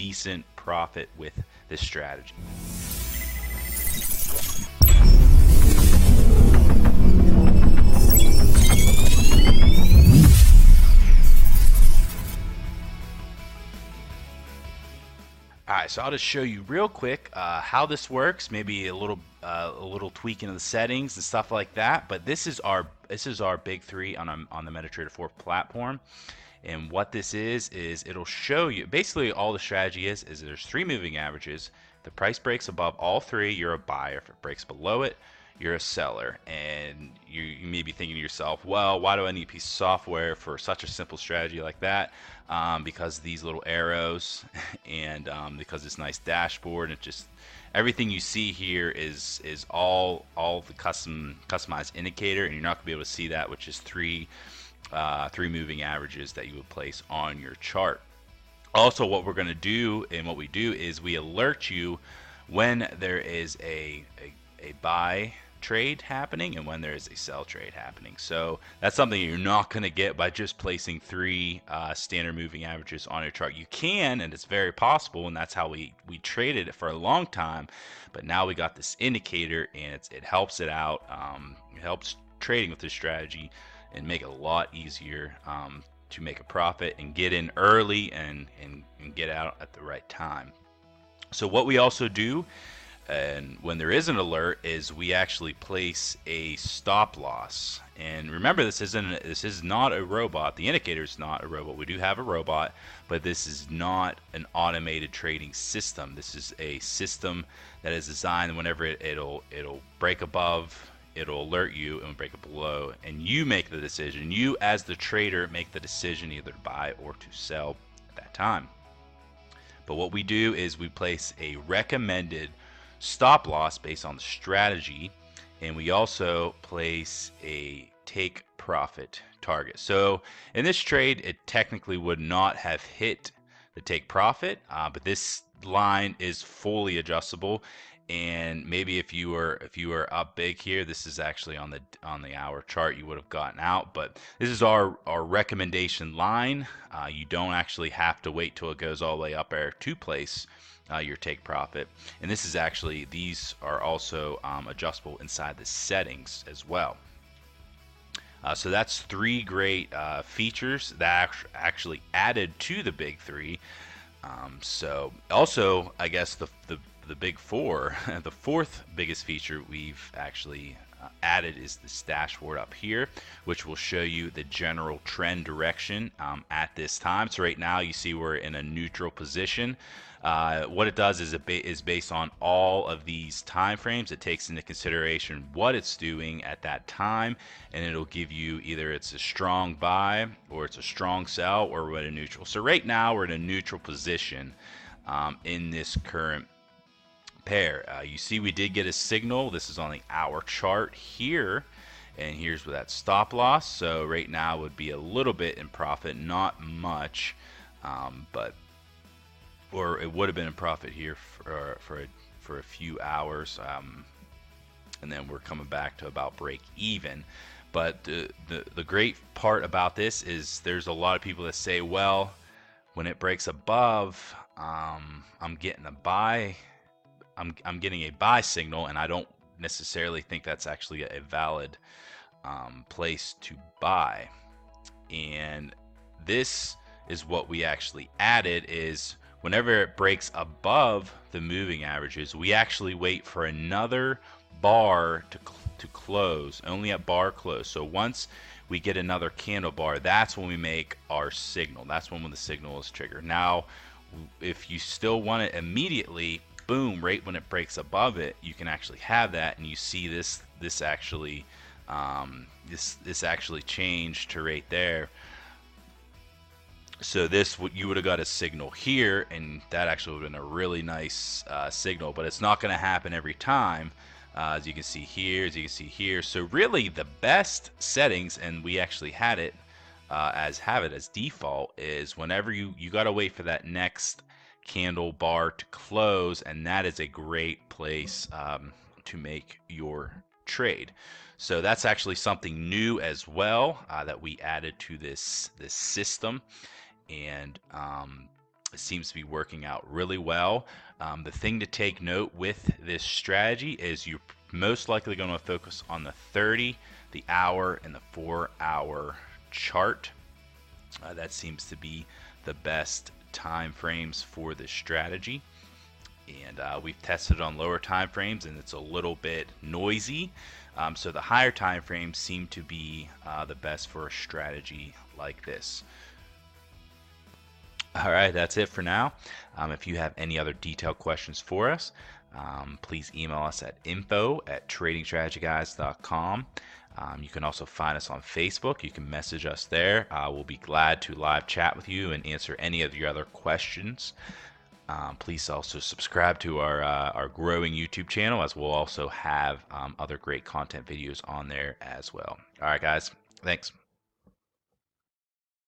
decent profit with this strategy. Alright, so I'll just show you real quick how this works, maybe a little tweaking of the settings and stuff like that. But this is our big three on the MetaTrader 4 platform. And what this is it'll show you basically all the strategy is there's 3 moving averages. If the price breaks above all 3, you're a buyer. If it breaks below it, you're a seller. And you may be thinking to yourself, well, why do I need a piece of software for such a simple strategy like that? Because these little arrows and because this nice dashboard, and it just everything you see here is all the customized indicator, and you're not gonna be able to see that, which is three moving averages that you would place on your chart. Also, what we're going to do and what we do is we alert you when there is a buy trade happening and when there is a sell trade happening. So that's something you're not going to get by just placing 3 standard moving averages on your chart. You can, and it's very possible, and that's how we traded it for a long time. But now we got this indicator, and it helps it out. It helps trading with this strategy and make it a lot easier to make a profit and get in early and get out at the right time. So what we also do, and when there is an alert, is we actually place a stop loss. And remember, this is not a robot. The indicator is not a robot. We do have a robot, but this is not an automated trading system. This is a system that is designed whenever it'll break above, it'll alert you, and break it below, and you make the decision. You as the trader make the decision either to buy or to sell at that time. But what we do is we place a recommended stop loss based on the strategy, and we also place a take profit target. So in this trade, it technically would not have hit the take profit, but this line is fully adjustable. And maybe if you were up big here, this is actually on the hour chart, you would have gotten out. But this is our recommendation line. You don't actually have to wait till it goes all the way up there to place your take profit. And this is actually, these are also adjustable inside the settings as well. So that's 3 great features that actually added to the big 3. So also, I guess the big 4, the 4th biggest feature we've actually added is this dashboard up here, which will show you the general trend direction at this time. So right now you see we're in a neutral position. What it does is is based on all of these time frames. It takes into consideration what it's doing at that time, and it'll give you either it's a strong buy or it's a strong sell, or we're at a neutral. So right now we're in a neutral position in this current pair. You see we did get a signal. This is on the hour chart here, and here's where that stop loss. So right now would be a little bit in profit, not much, or it would have been in profit here for a few hours, and then we're coming back to about break even. But the great part about this is there's a lot of people that say, well, when it breaks above, I'm getting a buy. I'm getting a buy signal, and I don't necessarily think that's actually a valid place to buy. And this is what we actually added, is whenever it breaks above the moving averages, we actually wait for another bar to close, only at bar close. So once we get another candle bar, that's when we make our signal. That's when the signal is triggered. Now, if you still want it immediately, boom, right when it breaks above it, you can actually have that, and you see this actually changed to right there. So you would have got a signal here, and that actually would have been a really nice signal, but it's not going to happen every time, as you can see here, as you can see here. So really the best settings, and we actually had it as default, is whenever you got to wait for that next candle bar to close, and that is a great place to make your trade. So that's actually something new as well that we added to this system. And It seems to be working out really well. The thing to take note with this strategy is you're most likely going to focus on the 30, the hour, and the 4-hour chart. That seems to be the best time frames for this strategy. And we've tested on lower time frames, and it's a little bit noisy. So the higher time frames seem to be the best for a strategy like this. All right, that's it for now. If you have any other detailed questions for us, please email us at info@tradingstrategyguys.com. You can also find us on Facebook. You can message us there. We'll be glad to live chat with you and answer any of your other questions. Please also subscribe to our growing YouTube channel, as we'll also have other great content videos on there as well. All right, guys. Thanks.